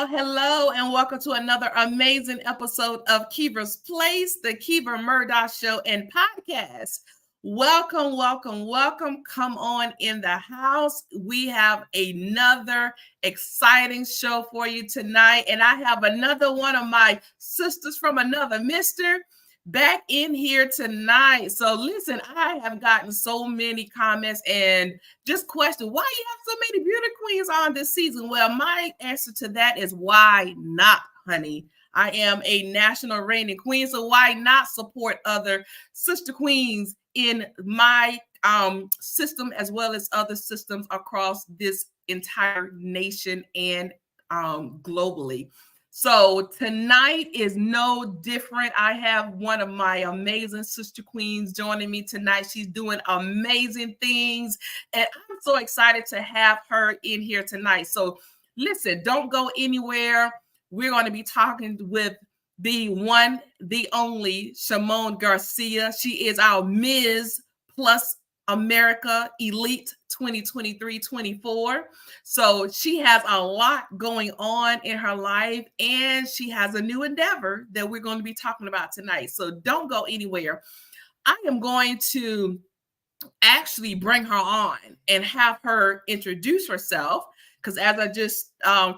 hello, and welcome to another amazing episode of Kiva's Place, the Kiva Murdoch Show and Podcast. Welcome. Come on in the house. We have another exciting show for you tonight, and I have another one of my sisters from another mister back in here tonight. So listen, I have gotten so many comments and just question why you have so many beauty queens on this season. Well, my answer to that is why not, honey? I am a national reigning queen, so why not support other sister queens in my system as well as other systems across this entire nation and globally. So tonight is no different. I have one of my amazing sister queens joining me tonight. She's doing amazing things, and I'm so excited to have her in here tonight. So listen, don't go anywhere. We're going to be talking with the one, the only Shamone Garcia. She is our Ms. Plus America Elite 2023-24. So she has a lot going on in her life, and she has a new endeavor that we're going to be talking about tonight. So don't go anywhere. I am going to actually bring her on and have her introduce herself, because as I just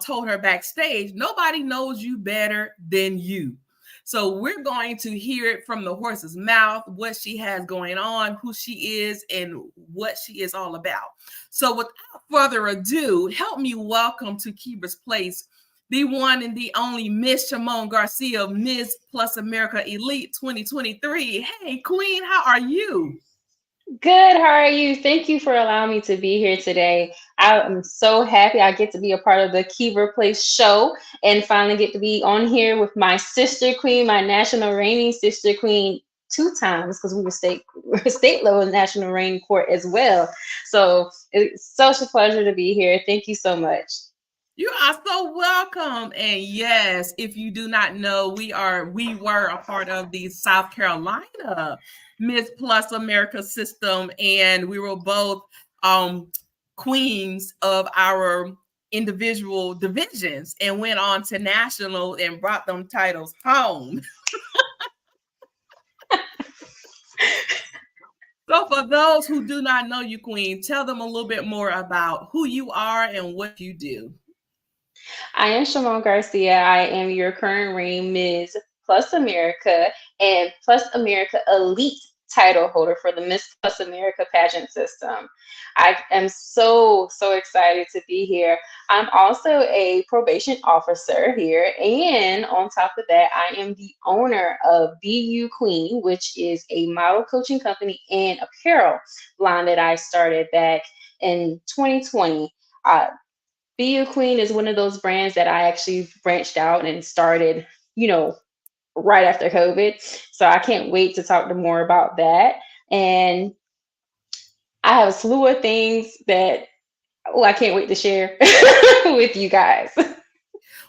told her backstage, nobody knows you better than you. So we're going to hear it from the horse's mouth, what she has going on, who she is, and what she is all about. So without further ado, help me welcome to Kiva's Place, the one and the only Miss Shamone Garcia of Ms. Plus America Elite 2023. Hey, Queen, how are you? Good. How are you? Thank you for allowing me to be here today. I am so happy I get to be a part of the Kiva Place show and finally get to be on here with my sister queen, my national reigning sister queen, two times because we were state level national reigning court as well. So it's such a pleasure to be here. Thank you so much. You are so welcome. And yes, if you do not know, we were a part of the South Carolina Miss Plus America system, and we were both queens of our individual divisions and went on to national and brought them titles home. So for those who do not know you, Queen, tell them a little bit more about who you are and what you do. I am Shamone Garcia. I am your current reigning Ms. Plus America and Plus America Elite title holder for the Miss Plus America pageant system. I am so excited to be here. I'm also a probation officer here, and on top of that, I am the owner of BeUQueen, which is a model coaching company and apparel line that I started back in 2020. BeUQueen is one of those brands that I actually branched out and started, right after COVID. So I can't wait to talk to more about that. And I have a slew of things that I can't wait to share with you guys.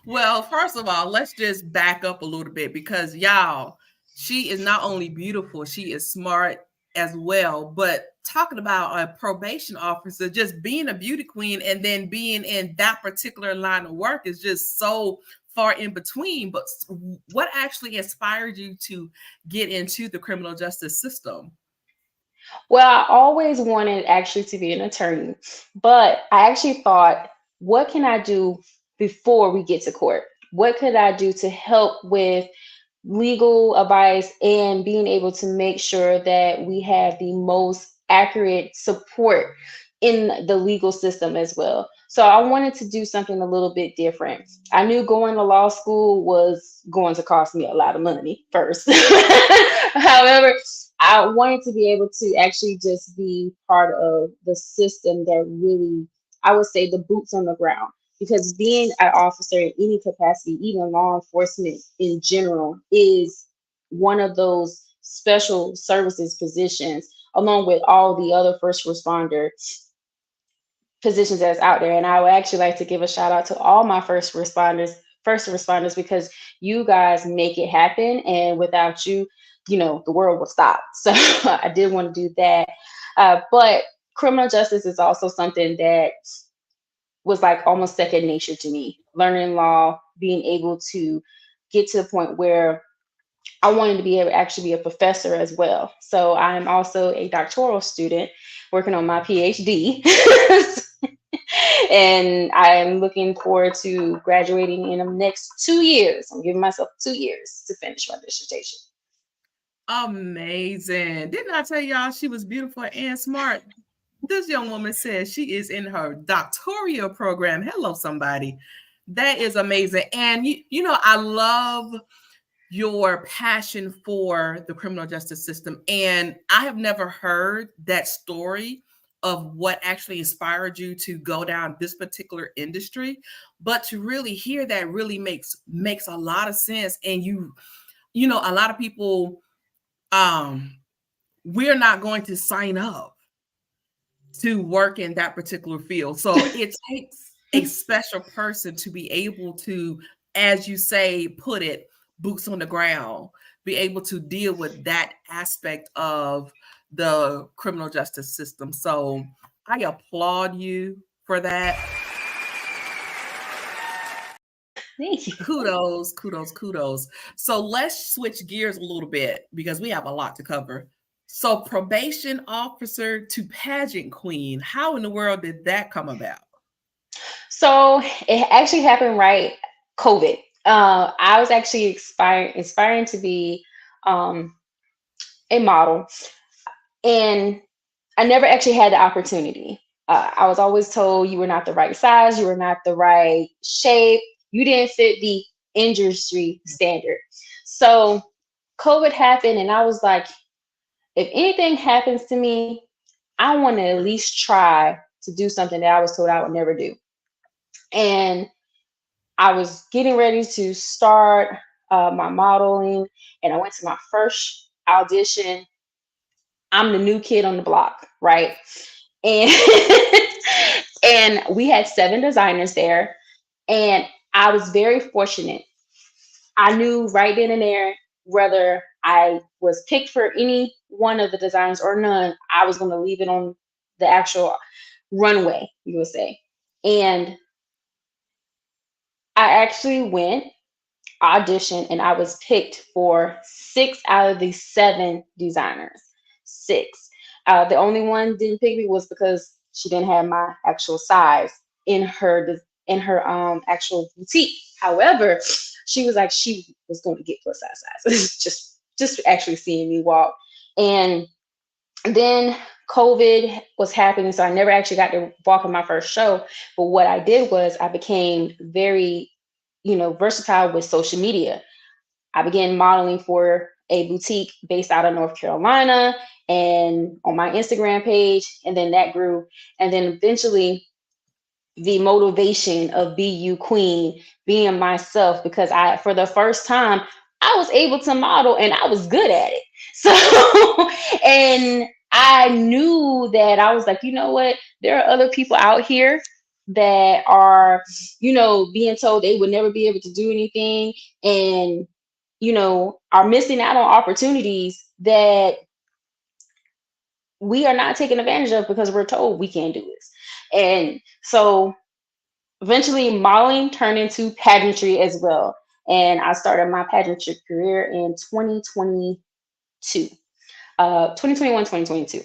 Well, first of all, let's just back up a little bit because y'all, she is not only beautiful, she is smart as well. But talking about a probation officer, just being a beauty queen and then being in that particular line of work is just so far in between. But what actually inspired you to get into the criminal justice system? Well, I always wanted actually to be an attorney, but I actually thought, what can I do before we get to court? What could I do to help with legal advice and being able to make sure that we have the most accurate support in the legal system as well? So I wanted to do something a little bit different. I knew going to law school was going to cost me a lot of money first. However, I wanted to be able to actually just be part of the system that really, I would say, the boots on the ground. Because being an officer in any capacity, even law enforcement in general, is one of those special services positions, along with all the other first responder positions that's out there. And I would actually like to give a shout out to all my first responders, because you guys make it happen. And without you, the world will stop. So I did want to do that. But criminal justice is also something that was like almost second nature to me. Learning law, being able to get to the point where I wanted to be able to actually be a professor as well. So I'm also a doctoral student working on my PhD. And I'm looking forward to graduating in the next 2 years. I'm giving myself 2 years to finish my dissertation. Amazing. Didn't I tell y'all she was beautiful and smart? This young woman says she is in her doctoral program. Hello, somebody. That is amazing. And I love your passion for the criminal justice system. And I have never heard that story of what actually inspired you to go down this particular industry. But to really hear that really makes a lot of sense. And a lot of people, we're not going to sign up to work in that particular field. So it takes a special person to be able to, as you say, put it, boots on the ground, be able to deal with that aspect of the criminal justice system. So I applaud you for that. Thank you. Kudos, kudos, kudos. So let's switch gears a little bit because we have a lot to cover. So probation officer to pageant queen, how in the world did that come about? So it actually happened right COVID. I was actually inspiring to be um, a model, and I never actually had the opportunity. I was always told you were not the right size, you were not the right shape, you didn't fit the industry standard. So COVID happened, and I was like, if anything happens to me, I want to at least try to do something that I was told I would never do. And I was getting ready to start my modeling, and I went to my first audition. I'm the new kid on the block, right? And and we had 7 designers there, and I was very fortunate. I knew right then and there whether I was picked for any one of the designs or none, I was going to leave it on the actual runway, you would say. And I actually went, auditioned, and I was picked for 6 out of the 7 designers. 6. The only one didn't pick me was because she didn't have my actual size in her actual boutique. However, she was like she was going to get plus size size. just actually seeing me walk. And then COVID was happening, so I never actually got to walk in my first show. But what I did was I became very, versatile with social media. I began modeling for a boutique based out of North Carolina and on my Instagram page, and then that grew. And then eventually the motivation of BeUQueen, being myself, because for the first time, I was able to model and I was good at it. So, and I knew that I was like, you know what? There are other people out here that are, being told they would never be able to do anything, and, are missing out on opportunities that we are not taking advantage of because we're told we can't do this. And so eventually modeling turned into pageantry as well. And I started my pageantry career in 2022, 2021, 2022.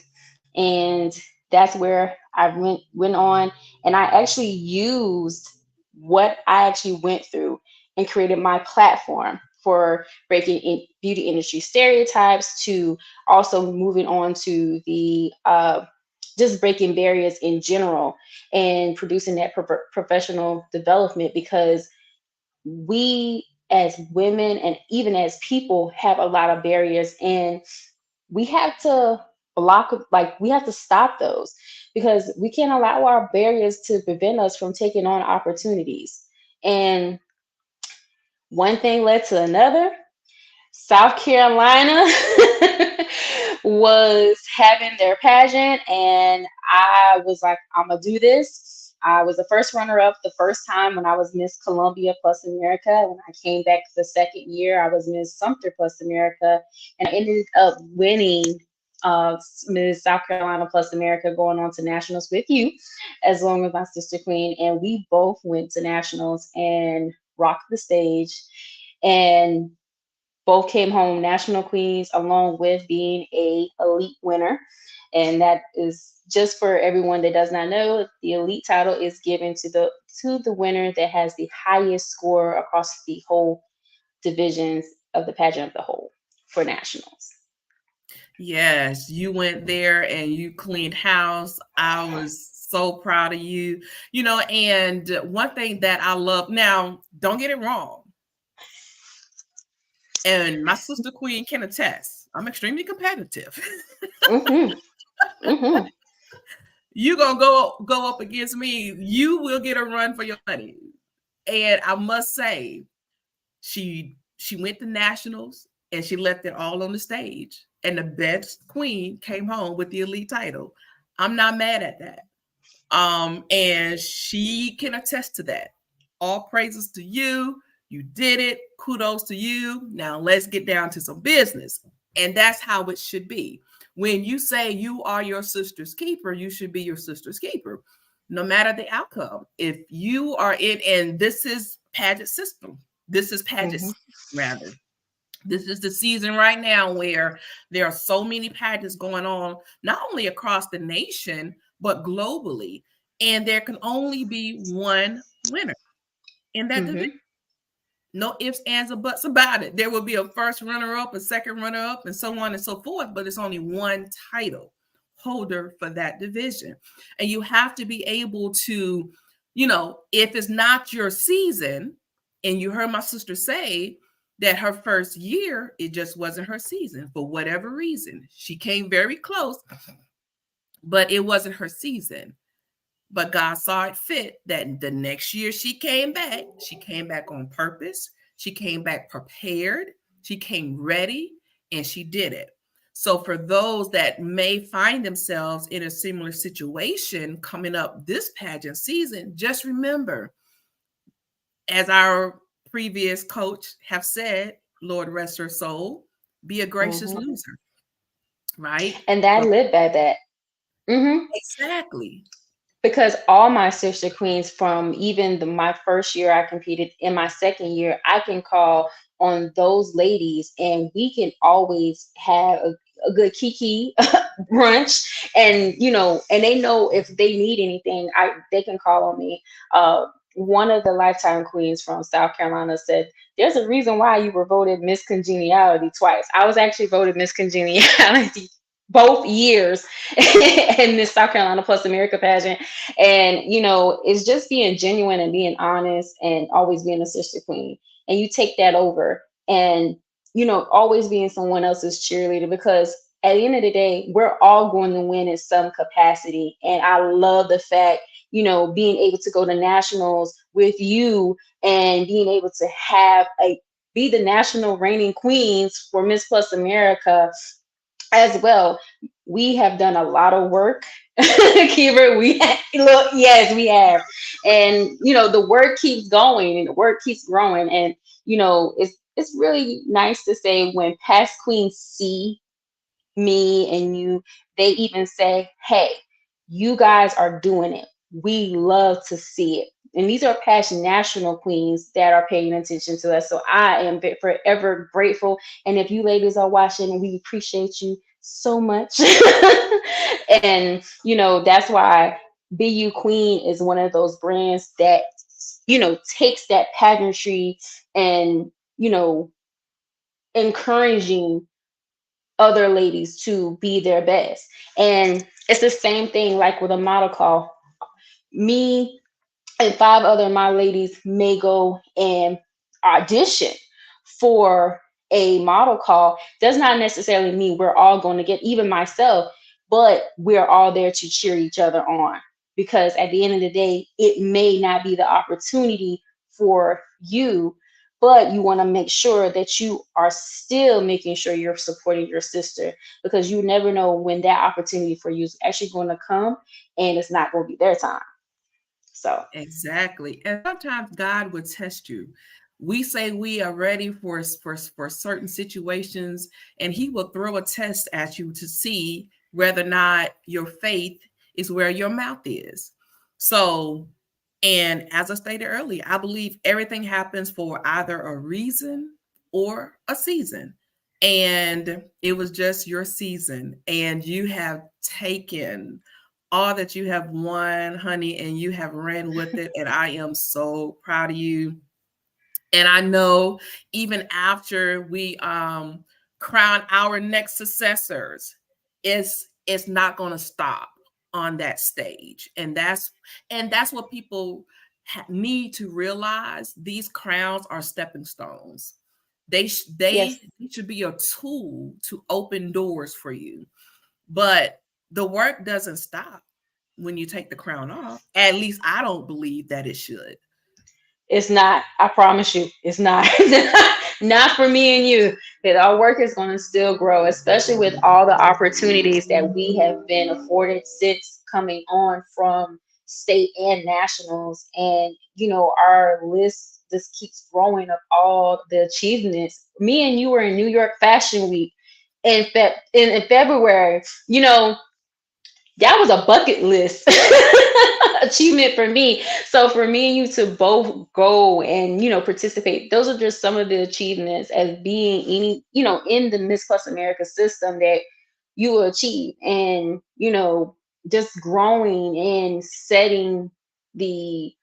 And that's where I went on, and I actually used what I actually went through and created my platform for breaking in beauty industry stereotypes, to also moving on to the just breaking barriers in general and producing that professional development, because we as women and even as people have a lot of barriers, and we have to we have to stop those, because we can't allow our barriers to prevent us from taking on opportunities. And one thing led to another. South Carolina was having their pageant, and I was like, I'm gonna do this. I was the first runner up the first time when I was Miss Columbia Plus America. When I came back the second year, I was Miss Sumter Plus America, and I ended up winning Miss South Carolina plus America, going on to nationals with you, as long as my sister Queen, and we both went to nationals and rocked the stage, and both came home national queens, along with being a elite winner. And that is just for everyone that does not know, the elite title is given to the winner that has the highest score across the whole divisions of the pageant of the whole for nationals. Yes, you went there and you cleaned house. I was so proud of you. And one thing that I love now, don't get it wrong, and my sister Queen can attest, I'm extremely competitive. Mm-hmm. Mm-hmm. You gonna go up against me, you will get a run for your money. And I must say, she went to nationals and she left it all on the stage. And the best queen came home with the elite title. I'm not mad at that. And she can attest to that. All praises to you. You did it. Kudos to you. Now let's get down to some business. And that's how it should be. When you say you are your sister's keeper, you should be your sister's keeper, no matter the outcome. If you are in, and this is pageant system, this is pageant Mm-hmm. season, rather. This is the season right now where there are so many pageants going on, not only across the nation, but globally. And there can only be one winner in that division. Mm-hmm. No ifs, ands, or buts about it. There will be a first runner up, a second runner up, and so on and so forth, but it's only one title holder for that division. And you have to be able to, if it's not your season, and you heard my sister say that her first year, it just wasn't her season for whatever reason. She came very close, but it wasn't her season. But God saw it fit that the next year she came back. She came back on purpose. She came back prepared. She came ready, and she did it. So for those that may find themselves in a similar situation coming up this pageant season, just remember, as our previous coach have said, Lord rest her soul, be a gracious Mm-hmm. loser, right? And I So live by that. Mm-hmm. exactly. Because all my sister queens, from even my first year I competed, in my second year I can call on those ladies, and we can always have a good kiki brunch, and and they know if they need anything, they can call on me. One of the lifetime queens from South Carolina said, there's a reason why you were voted Miss Congeniality twice. I was actually voted Miss Congeniality both years in this South Carolina plus America pageant. And it's just being genuine and being honest and always being a sister queen. And you take that over, and always being someone else's cheerleader, because at the end of the day, we're all going to win in some capacity. And I love the fact, being able to go to nationals with you, and being able to be the national reigning queens for Miss Plus America as well. We have done a lot of work. Kiva, look, yes, we have. And the work keeps going and the work keeps growing. And it's really nice to say when past queens see me and you, they even say, hey, you guys are doing it. We love to see it. And these are past national queens that are paying attention to us. So I am forever grateful. And if you ladies are watching, we appreciate you so much. And that's why BeUQueen is one of those brands that takes that pageantry and encouraging other ladies to be their best. And it's the same thing like with a model call. Me and five other my ladies may go and audition for a model call. Does not necessarily mean we're all going to get, even myself, but we're all there to cheer each other on, because at the end of the day, it may not be the opportunity for you, but you want to make sure that you are still making sure you're supporting your sister, because you never know when that opportunity for you is actually going to come, and it's not going to be their time. So Exactly. And sometimes God would test you. we say we are ready for certain situations, and he will throw a test at you to see whether or not your faith is where your mouth is. So, and as I stated earlier, I believe everything happens for either a reason or a season. And it was just your season, and you have taken all that you have won, honey, and you have ran with it. And I am so proud of you. And I know even after we crown our next successors, it's not going to stop on that stage. And that's what people need to realize. These crowns are stepping stones. They Yes. should be a tool to open doors for you. But the work doesn't stop when you take the crown off. At least I don't believe that it should. It's not. I promise you, it's not. Not for me and you. That our work is going to still grow, especially with all the opportunities that we have been afforded since coming on from state and nationals. And our list just keeps growing of all the achievements. Me and you were in New York Fashion Week in February. That was a bucket list achievement for me. So for me and you to both go and participate, those are just some of the achievements as being in the Miss Plus America system that you will achieve. And just growing and setting the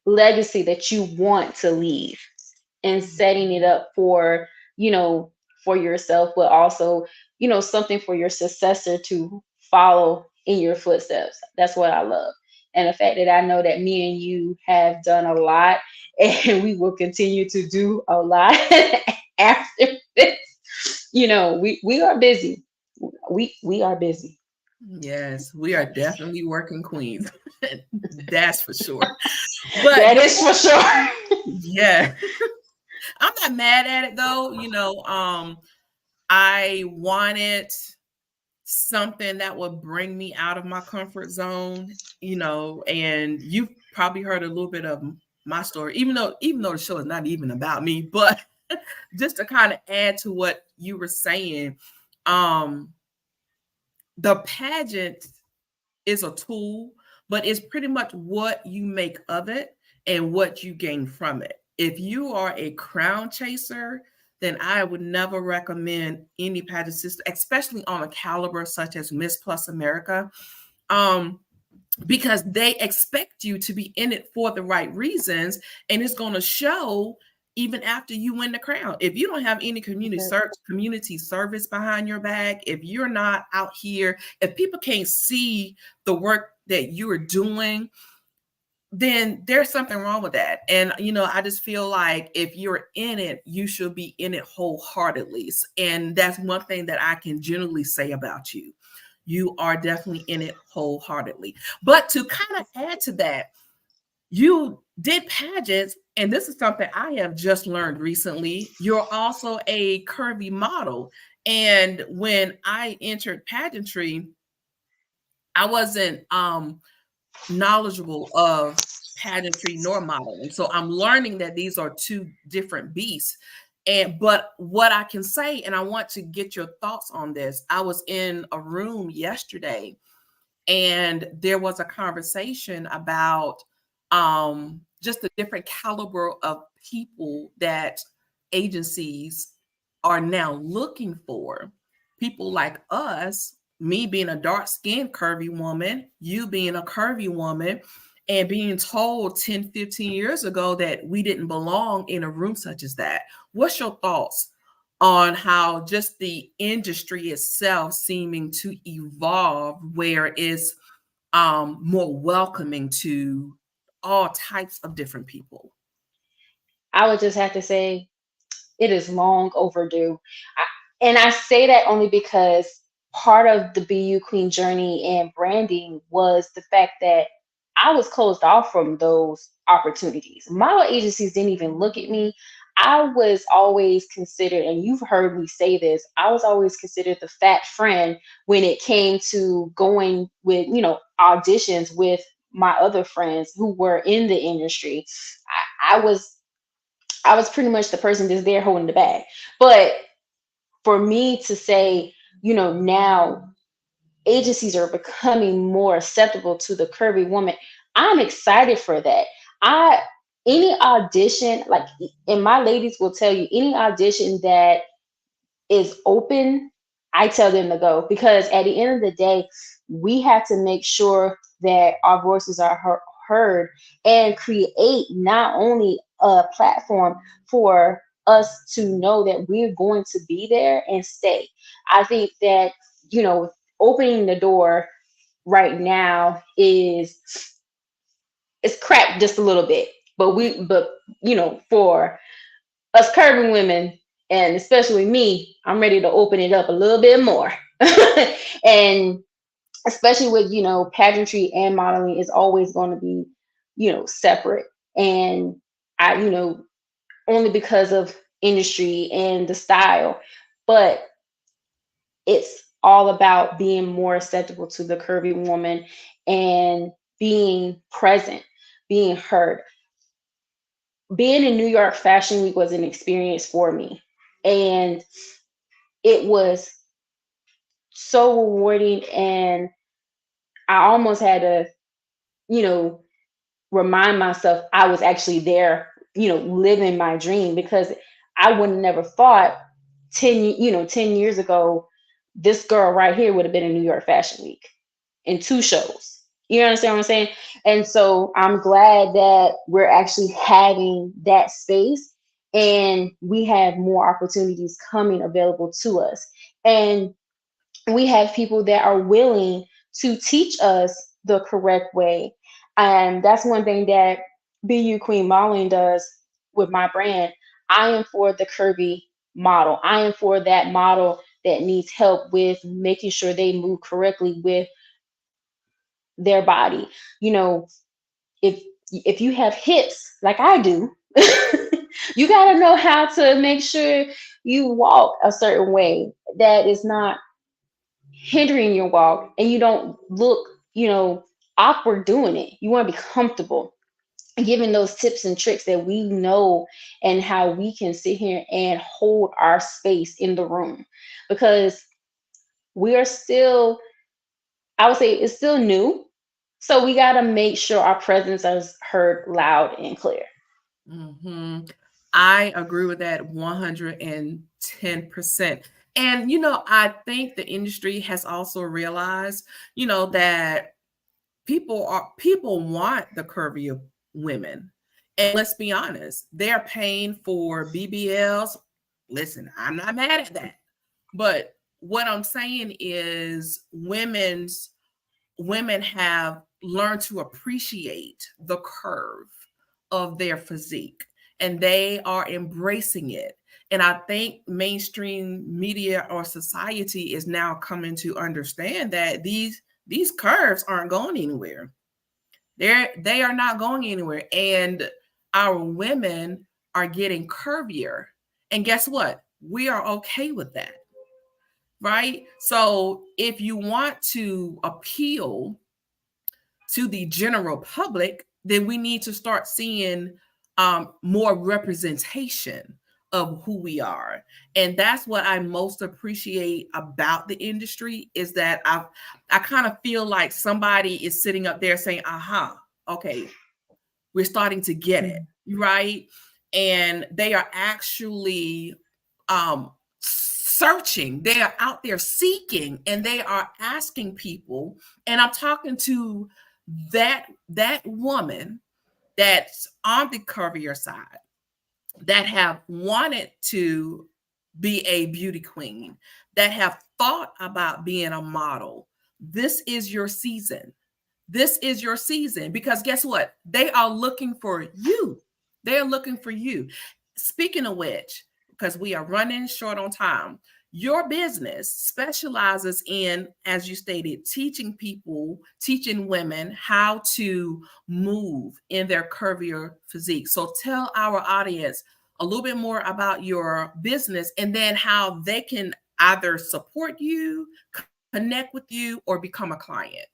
legacy that you want to leave, and setting it up for you know for yourself, but also something for your successor to follow in your footsteps. That's what I love. And the fact that I know that me and you have done a lot, and we will continue to do a lot after this. We are busy. We are busy. Yes, we are definitely working queens. That's for sure. But That is for sure. yeah, I'm not mad at it though. I wanted something that would bring me out of my comfort zone, and you've probably heard a little bit of my story, even though the show is not even about me, but just to kind of add to what you were saying, um, the pageant is a tool, but it's pretty much what you make of it and what you gain from it. If you are a crown chaser, then I would never recommend any pageant system, especially on a caliber such as Miss Plus America, um, because they expect you to be in it for the right reasons, and it's going to show even after you win the crown. If you don't have any community service behind your back, if you're not out here, if people can't see the work that you are doing, then there's something wrong with that. And I just feel like if you're in it, you should be in it wholeheartedly. And that's one thing that I can generally say about you. You are definitely in it wholeheartedly. But to kind of add to that, you did pageants, and this is something I have just learned recently. You're also a curvy model. And when I entered pageantry, I wasn't knowledgeable of pageantry nor modeling. So I'm learning that these are two different beasts. But what I can say, and I want to get your thoughts on this, I was in a room yesterday, and there was a conversation about just the different caliber of people that agencies are now looking for. People like us, me being a dark skinned curvy woman, you being a curvy woman, and being told 10, 15 years ago that we didn't belong in a room such as that. What's your thoughts on how just the industry itself seeming to evolve, where it's more welcoming to all types of different people? I would just have to say it is long overdue. I, and I say that only because part of the BU Queen journey and branding was the fact that I was closed off from those opportunities. Model agencies didn't even look at me. I was always considered, and you've heard me say this, I was always considered the fat friend when it came to going with, auditions with my other friends who were in the industry. I was I was pretty much the person that's there holding the bag. But for me to say, now agencies are becoming more acceptable to the curvy woman, I'm excited for that. I Any audition, like, and my ladies will tell you, any audition that is open, I tell them to go, because at the end of the day, we have to make sure that our voices are heard, and create not only a platform for us to know that we're going to be there and stay. I think that, opening the door right now is, it's cracked just a little bit, but for us curvy women, and especially me, I'm ready to open it up a little bit more. And especially with, pageantry and modeling is always going to be, separate. And I, only because of industry and the style, but it's all about being more acceptable to the curvy woman, and being present, being heard. Being in New York Fashion Week was an experience for me. And it was so rewarding. And I almost had to, you know, remind myself I was actually there, living my dream, because I would have never thought 10 years ago, this girl right here would have been in New York Fashion Week in 2 shows. You understand what I'm saying? And so I'm glad that we're actually having that space, and we have more opportunities coming available to us. And we have people that are willing to teach us the correct way. And that's one thing that BeUQueen modeling does with my brand. I am for the curvy model. I am for that model that needs help with making sure they move correctly with their body. You know, if you have hips like I do, you got to know how to make sure you walk a certain way that is not hindering your walk, and you don't look, awkward doing it. You want to be comfortable, giving those tips and tricks that we know, and how we can sit here and hold our space in the room, because we are still, I would say it's still new. So we got to make sure our presence is heard loud and clear. Hmm. I agree with that 110%. And, I think the industry has also realized, that people want the curvier women. And let's be honest, they're paying for BBLs. Listen, I'm not mad at that. But what I'm saying is women have learned to appreciate the curve of their physique, and they are embracing it. And I think mainstream media or society is now coming to understand that these curves aren't going anywhere. They are not going anywhere. And our women are getting curvier. And guess what? We are okay with that. Right? So if you want to appeal to the general public, then we need to start seeing more representation of who we are. And that's what I most appreciate about the industry, is that I kind of feel like somebody is sitting up there saying, aha, okay, we're starting to get it, right? And they are actually searching, they are out there seeking, and they are asking people. And I'm talking to that woman that's on the curvier side, that have wanted to be a beauty queen, that have thought about being a model. This is your season. This is your season, because guess what? They are looking for you. They're looking for you. Speaking of which, because we are running short on time, your business specializes in, as you stated, teaching women how to move in their curvier physique. So tell our audience a little bit more about your business, and then how they can either support you, connect with you, or become a client.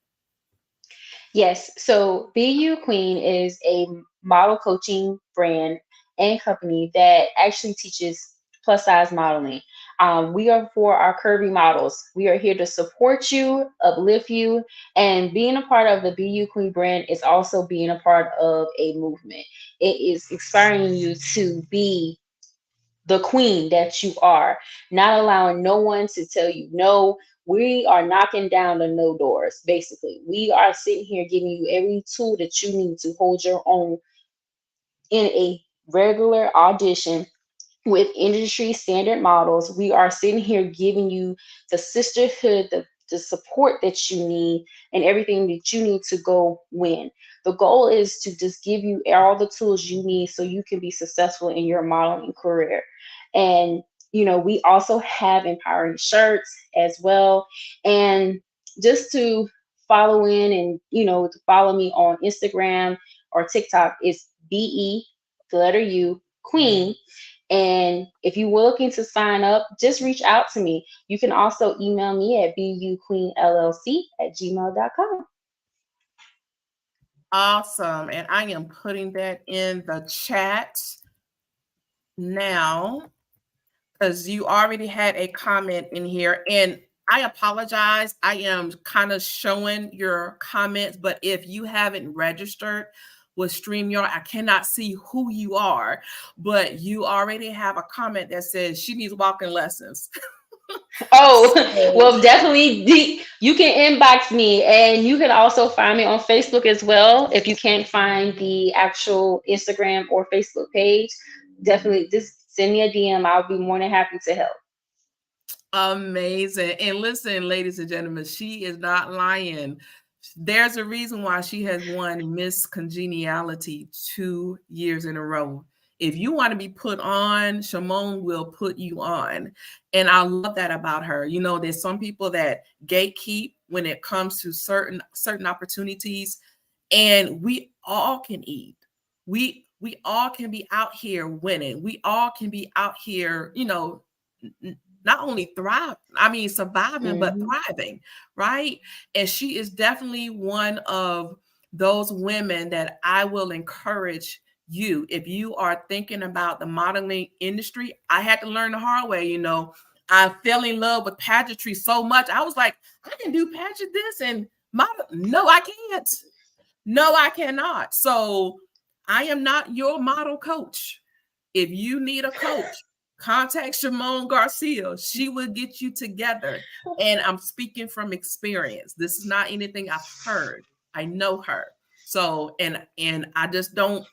Yes. So BeUQueen is a model coaching brand, and company that actually teaches plus size modeling. We are for our curvy models. We are here to support you, uplift you, and being a part of the BeUQueen brand is also being a part of a movement. It is inspiring you to be the queen that you are, not allowing no one to tell you no. We are knocking down the no doors, basically. We are sitting here giving you every tool that you need to hold your own in a regular audition with industry standard models. We are sitting here giving you the sisterhood, the support that you need, and everything that you need to go win. The goal is to just give you all the tools you need so you can be successful in your modeling career. And, we also have empowering shirts as well. And just to follow in and, to follow me on Instagram or TikTok is BE, the letter U, Queen. And if you were looking to sign up, just reach out to me. You can also email me at BeUQueenLLC@gmail.com. Awesome. And I am putting that in the chat now because you already had a comment in here. And I apologize. I am kind of showing your comments, but if you haven't registered with StreamYard, I cannot see who you are, but you already have a comment that says she needs walking lessons. Oh, So, well, definitely. You can inbox me, and you can also find me on Facebook as well. If you can't find the actual Instagram or Facebook page, definitely just send me a DM. I'll be more than happy to help. amazing. And listen, ladies and gentlemen, she is not lying. There's a reason why she has won Miss Congeniality 2 years in a row. If you want to be put on, Shamone will put you on. And I love that about her. There's some people that gatekeep when it comes to certain opportunities, and we all can eat. We all can be out here winning. We all can be out here, not only surviving, but Mm-hmm. thriving, right? And she is definitely one of those women that I will encourage you. If you are thinking about the modeling industry, I had to learn the hard way. I fell in love with pageantry so much. I was like, I can do pageant this and model. No, I can't. No, I cannot. So I am not your model coach. If you need a coach, contact Shamone Garcia. She will get you together. And I'm speaking from experience. This is not anything I've heard. I know her. So, and I just don't,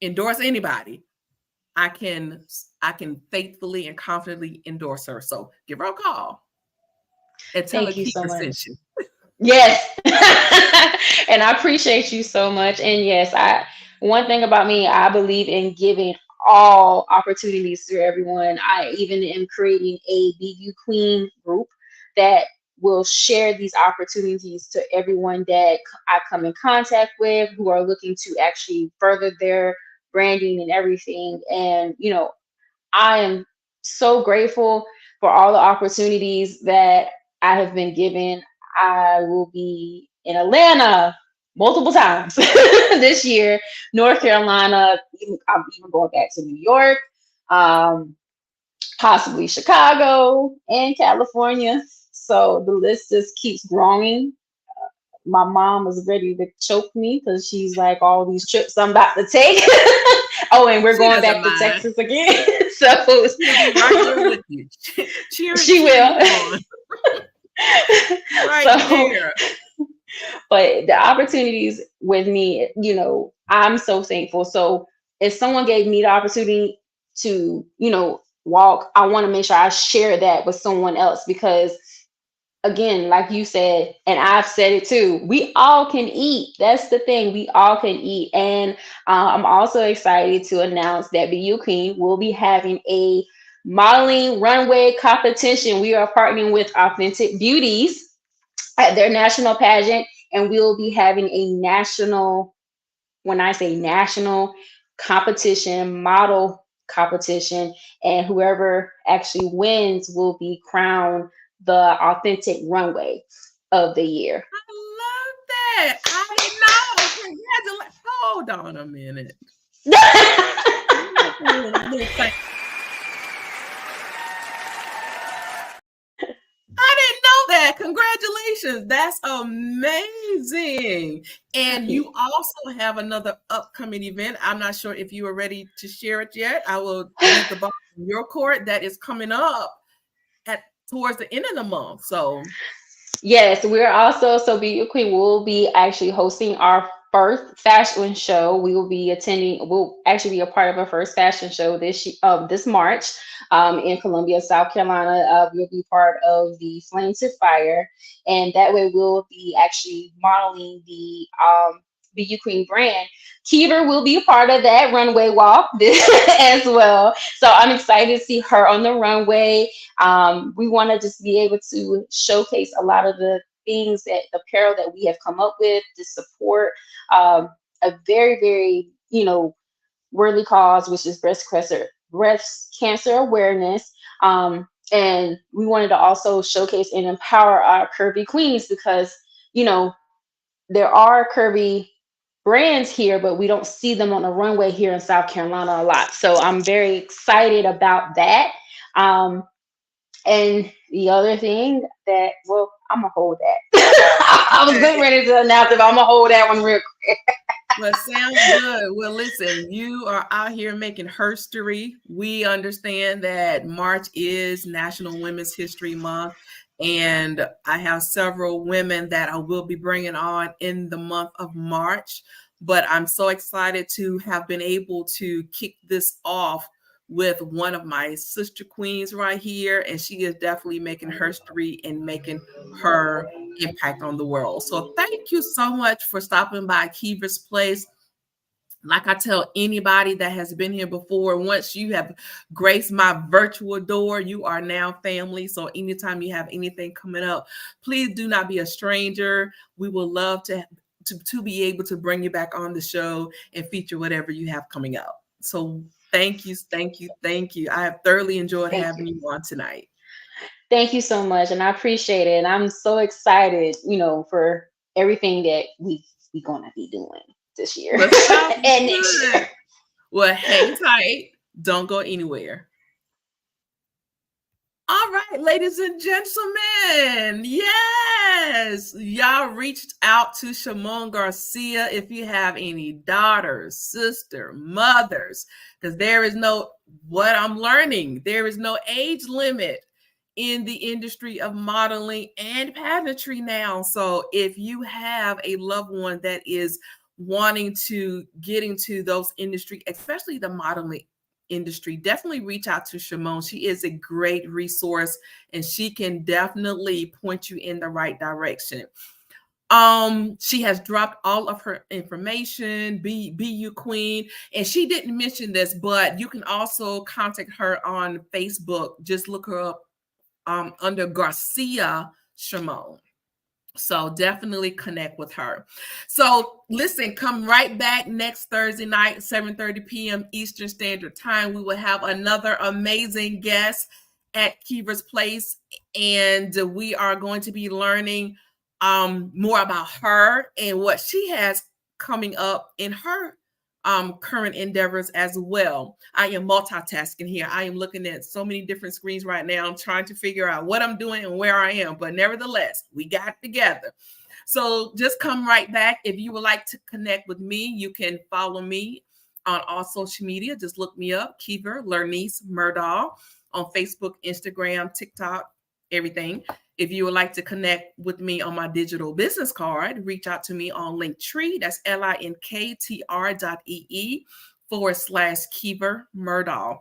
endorse anybody. I can faithfully and confidently endorse her. So give her a call and tell her Thank you Keisha so sent much. you. Yes. And I appreciate you so much. And yes, one thing about me, I believe in giving all opportunities to everyone. I even am creating a BeUQueen group that will share these opportunities to everyone that I come in contact with who are looking to actually further their branding and everything. And I am so grateful for all the opportunities that I have been given. I will be in Atlanta multiple times this year, North Carolina. I'm even going back to New York, possibly Chicago and California. So the list just keeps growing. My mom is ready to choke me because she's like, all these trips I'm about to take. Oh, and we're She going doesn't back to mind. Texas again. So She'll be right there with you. she Cheering will. you on. Right So, there. but the opportunities with me, I'm so thankful. So if someone gave me the opportunity to, walk, I want to make sure I share that with someone else because again, like you said, and I've said it too, we all can eat. That's the thing. We all can eat. And I'm also excited to announce that BeUQueen will be having a modeling runway competition. We are partnering with Authentic Beauties at their national pageant, and we'll be having a national, when I say national competition, model competition, and whoever actually wins will be crowned the authentic runway of the year. I love that. I didn't know. Congratulations. Hold on a minute. Little I didn't know that. Congratulations. That's amazing. And you also have another upcoming event. I'm not sure if you are ready to share it yet. I will leave the ball in your court that is coming up at towards the end of the month. So Yes, we're also, so BeUQueen will be actually hosting our first fashion show. We will be attending, we'll actually be a part of our first fashion show this March in Columbia, South Carolina. We'll be part of the Flame to Fire, and that way we'll be actually modeling the BeUQueen brand. Keever will be a part of that runway walk as well. So I'm excited to see her on the runway. We want to just be able to showcase a lot of the things, that apparel that we have come up with to support a very, very, worthy cause, which is breast cancer awareness. And we wanted to also showcase and empower our curvy queens, because, there are curvy brands here, but we don't see them on the runway here in South Carolina a lot. So I'm very excited about that. And the other thing that, well, I'm gonna hold that. I was getting ready to announce it, but I'm gonna hold that one real quick. well, sounds good. Well, listen, you are out here making history. We understand that March is National Women's History Month, and I have several women that I will be bringing on in the month of March. But I'm so excited to have been able to kick this off with one of my sister queens right here, and she is definitely making history and making her impact on the world. So thank you so much for stopping by Kiva's Place. Like I tell anybody that has been here before, once you have graced my virtual door, you are now family. So anytime you have anything coming up, please do not be a stranger. We will love to be able to bring you back on the show and feature whatever you have coming up. So thank you, thank you, thank you. I have thoroughly enjoyed Thank having you. you on tonight. Thank you so much, and I appreciate it. And I'm so excited, for everything that we gonna be doing this year Well, sounds and next year. good. Well, hang tight. Don't go anywhere. All right, ladies and gentlemen. Yes, y'all reached out to Shamone Garcia. If you have any daughters, sister, mothers, because there is no, what I'm learning, there is no age limit in the industry of modeling and pageantry now. So if you have a loved one that is wanting to get into those industry, especially the modeling industry, definitely reach out to Shamone. She is a great resource, and she can definitely point you in the right direction. She has dropped all of her information, BeUQueen, and she didn't mention this, but you can also contact her on Facebook. Just look her up under Garcia Shamone. So definitely connect with her. So listen, come right back next Thursday night, 7:30 p.m. Eastern Standard Time. We will have another amazing guest at Kiva's Place, and we are going to be learning more about her and what she has coming up in her current endeavors as well. I am multitasking here. I am looking at so many different screens right now. I'm trying to figure out what I'm doing and where I am, but nevertheless, we got together. So just come right back. If you would like to connect with me, you can follow me on all social media. Just look me up, Kiva Lernice Murdahl, on Facebook, Instagram, TikTok, everything. If you would like to connect with me on my digital business card, reach out to me on Linktree. That's linktr.ee/Kiva Murdahl.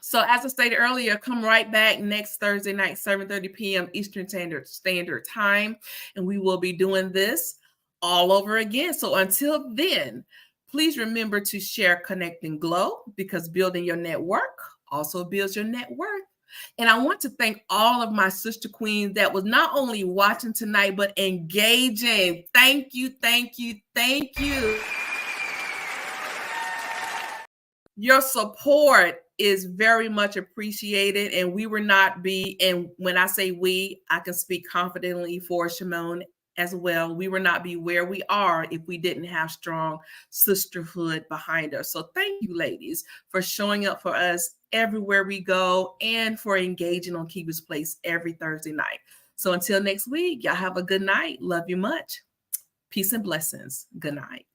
So as I stated earlier, come right back next Thursday night, 7:30 p.m. Eastern Standard Time, and we will be doing this all over again. So until then, please remember to share, connect, and glow, because building your network also builds your net worth. And I want to thank all of my sister queens that was not only watching tonight, but engaging. Thank you, thank you, thank you. Your support is very much appreciated, and we will not be, and when I say we, I can speak confidently for Shamone as well. We would not be where we are if we didn't have strong sisterhood behind us. So thank you, ladies, for showing up for us everywhere we go and for engaging on Kiva's Place every Thursday night. So until next week, y'all have a good night. Love you much. Peace and blessings. Good night.